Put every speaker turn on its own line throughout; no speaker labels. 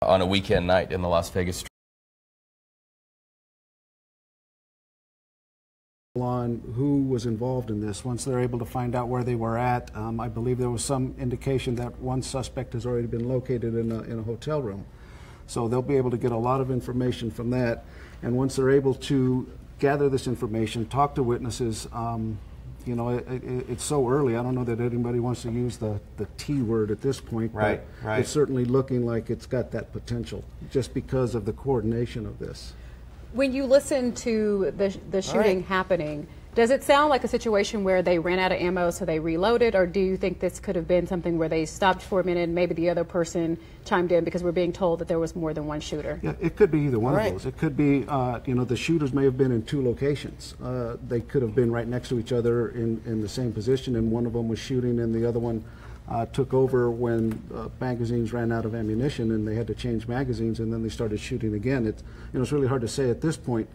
on a weekend night in the Las Vegas street.
On who was involved in this. Once they're able to find out where they were at, I believe there was some indication that one suspect has already been located in a hotel room. So they'll be able to get a lot of information from that. And once they're able to gather this information, talk to witnesses, you know, it's so early. I don't know that anybody wants to use the T word at this point,
right,
but it's certainly looking like it's got that potential just because of the coordination of this.
When you listen to the shooting happening, does it sound like a situation where they ran out of ammo so they reloaded, or do you think this could have been something where they stopped for a minute and maybe the other person chimed in, because we're being told that there was more than one shooter?
Yeah, it could be either one of those. It could be, you know, the shooters may have been in two locations. They could have been right next to each other in the same position, and one of them was shooting and the other one took over when magazines ran out of ammunition and they had to change magazines, and then they started shooting again. It's really hard to say at this point,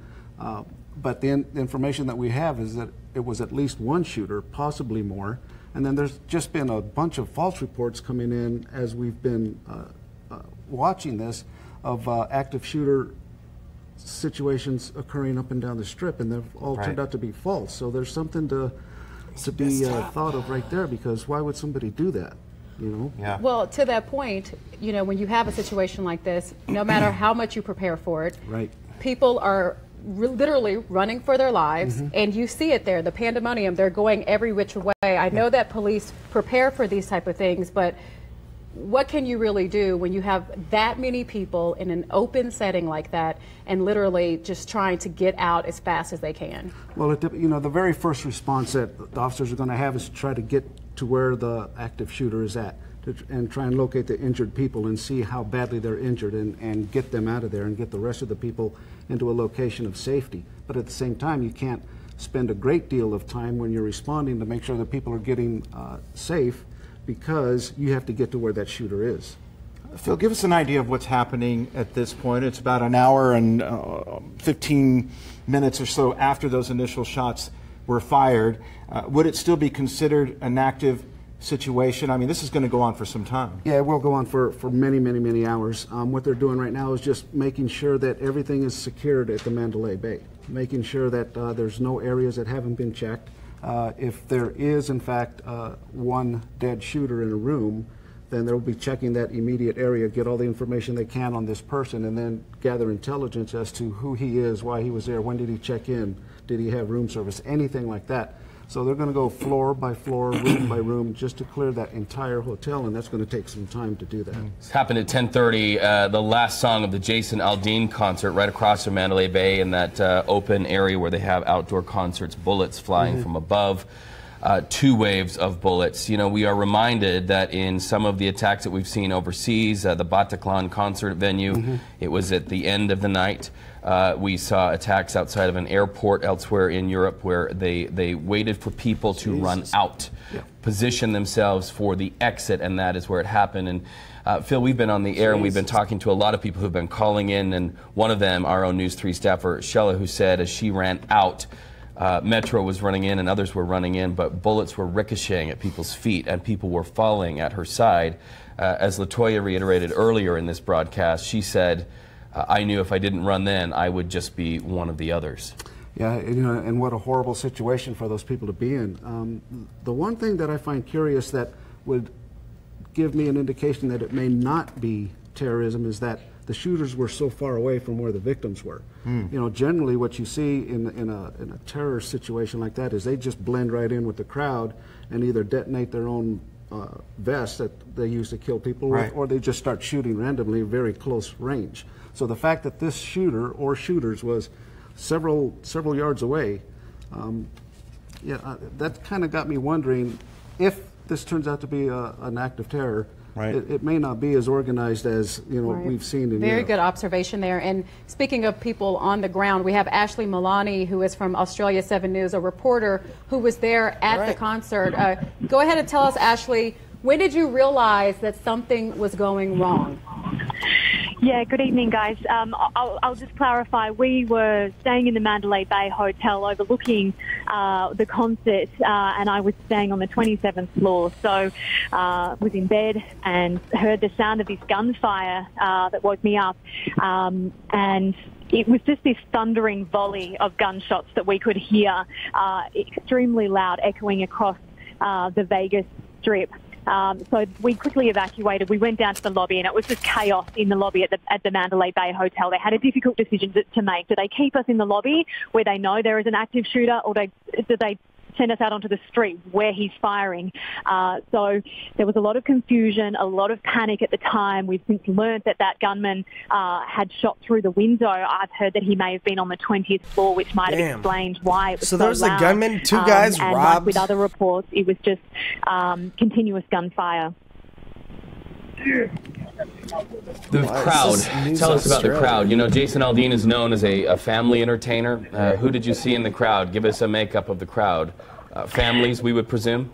but the information that we have is that it was at least one shooter, possibly more, and then there's just been a bunch of false reports coming in as we've been watching this of active shooter situations occurring up and down the Strip, and they've all turned out to be false. So there's something to be thought of right there, because why would somebody do that, you know?
Yeah.
Well, to that point, you know, when you have a situation like this, no matter how much you prepare for it, people are literally running for their lives, and you see it there, the pandemonium, they're going every which way. I know that police prepare for these type of things, but what can you really do when you have that many people in an open setting like that and literally just trying to get out as fast as they can?
Well, you know, the very first response that the officers are going to have is to try to get to where the active shooter is at, and try and locate the injured people and see how badly they're injured, and get them out of there and get the rest of the people into a location of safety. But at the same time, you can't spend a great deal of time when you're responding to make sure that people are getting safe, because you have to get to where that shooter is.
Phil, give us an idea of what's happening at this point. It's about an hour and 15 minutes or so after those initial shots were fired. Would it still be considered an active situation? I mean, this is going to go on for some time.
Yeah, it will go on for many, many, many hours. What they're doing right now is just making sure that everything is secured at the Mandalay Bay, making sure that there's no areas that haven't been checked. If there is, in fact, one dead shooter in a room, then they'll be checking that immediate area, get all the information they can on this person, and then gather intelligence as to who he is, why he was there, when did he check in, did he have room service, anything like that. So they're going to go floor by floor, room by room, just to clear that entire hotel, and that's going to take some time to do that.
This happened at 10:30, the last song of the Jason Aldean concert, right across from Mandalay Bay, in that open area where they have outdoor concerts, bullets flying from above. 2 waves of bullets. You know, we are reminded that in some of the attacks that we've seen overseas, the Bataclan concert venue, it was at the end of the night. We saw attacks outside of an airport elsewhere in Europe where they waited for people to run out, position themselves for the exit, and that is where it happened. And Phil, we've been on the air and we've been talking to a lot of people who've been calling in, and one of them, our own News 3 staffer, Shella, who said as she ran out, Metro was running in and others were running in, but bullets were ricocheting at people's feet and people were falling at her side. As LaToya reiterated earlier in this broadcast, she said, I knew if I didn't run then, I would just be one of the others.
Yeah, you know, and what a horrible situation for those people to be in. The one thing that I find curious that would give me an indication that it may not be terrorism is that the shooters were so far away from where the victims were. You know, generally what you see in a terror situation like that is they just blend right in with the crowd and either detonate their own vests that they use to kill people with, or they just start shooting randomly, very close range. So the fact that this shooter or shooters was several yards away, that kind of got me wondering if this turns out to be an act of terror. It may not be as organized as we've seen in
Very
Europe.
good observation there. And speaking of people on the ground, we have Ashley Milani, who is from Australia 7 News, a reporter who was there at the concert. Go ahead and tell us, Ashley, when did you realize that something was going wrong?
Yeah, good evening, guys. I'll just clarify. We were staying in the Mandalay Bay Hotel overlooking the concert, and I was staying on the 27th floor. So was in bed and heard the sound of this gunfire that woke me up. And it was just this thundering volley of gunshots that we could hear, extremely loud, echoing across the Vegas Strip. So we quickly evacuated. We went down to the lobby, and it was just chaos in the lobby at the Mandalay Bay Hotel. They had a difficult decision to make. Do they keep us in the lobby where they know there is an active shooter, or do they send us out onto the street where he's firing? So there was a lot of confusion, a lot of panic at the time. We've since learned that gunman had shot through the window. I've heard that he may have been on the 20th floor, which might have explained why it was so
there was
loud.
a gunman, two guys
and
robbed.
like with other reports, it was just continuous gunfire.
The crowd. Tell us about the crowd. You know, Jason Aldean is known as a family entertainer. Who did you see in the crowd? Give us a makeup of the crowd. Families, we would presume?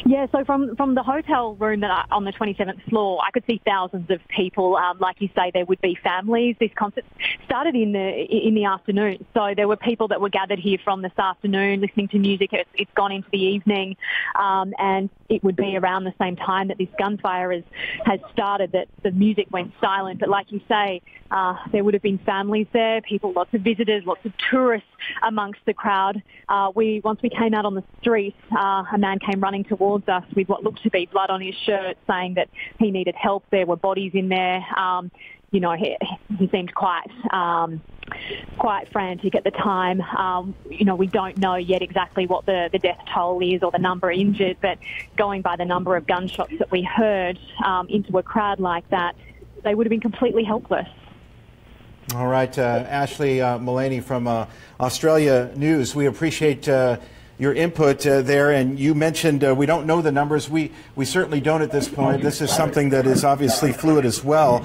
Yeah, so from the hotel room on the 27th floor, I could see thousands of people. Like you say, there would be families. This concert started in the afternoon, so there were people that were gathered here from this afternoon listening to music. It's gone into the evening, and it would be around the same time that this gunfire has started that the music went silent. But like you say, there would have been families there, people, lots of visitors, lots of tourists amongst the crowd. Once we came out on the street, a man came running towards us with what looked to be blood on his shirt, saying that he needed help. There were bodies in there. You know, he seemed quite frantic at the time. You know, we don't know yet exactly what the death toll is or the number injured, but going by the number of gunshots that we heard into a crowd like that, they would have been completely helpless.
All right, Ashley Mullaney from Australia News. We appreciate your input there, and you mentioned we don't know the numbers. We certainly don't at this point. This is something that is obviously fluid as well.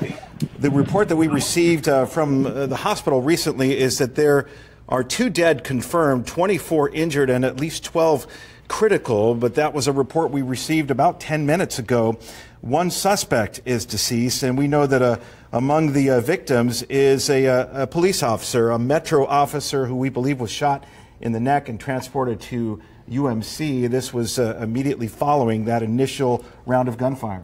The report that we received from the hospital recently is that there are 2 dead confirmed, 24 injured, and at least 12 critical, but that was a report we received about 10 minutes ago. 1 suspect is deceased, and we know that among the victims is a police officer, a Metro officer who we believe was shot in the neck and transported to UMC. This was immediately following that initial round of gunfire.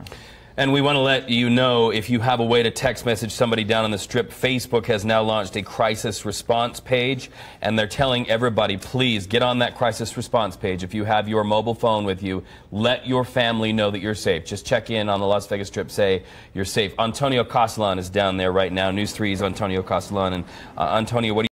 And we want to let you know, if you have a way to text message somebody down on the Strip, Facebook has now launched a crisis response page, and they're telling everybody, please get on that crisis response page. If you have your mobile phone with you, let your family know that you're safe. Just check in on the Las Vegas Strip, say you're safe. Antonio Castellan is down there right now. News 3's Antonio Castellan. And Antonio, what do you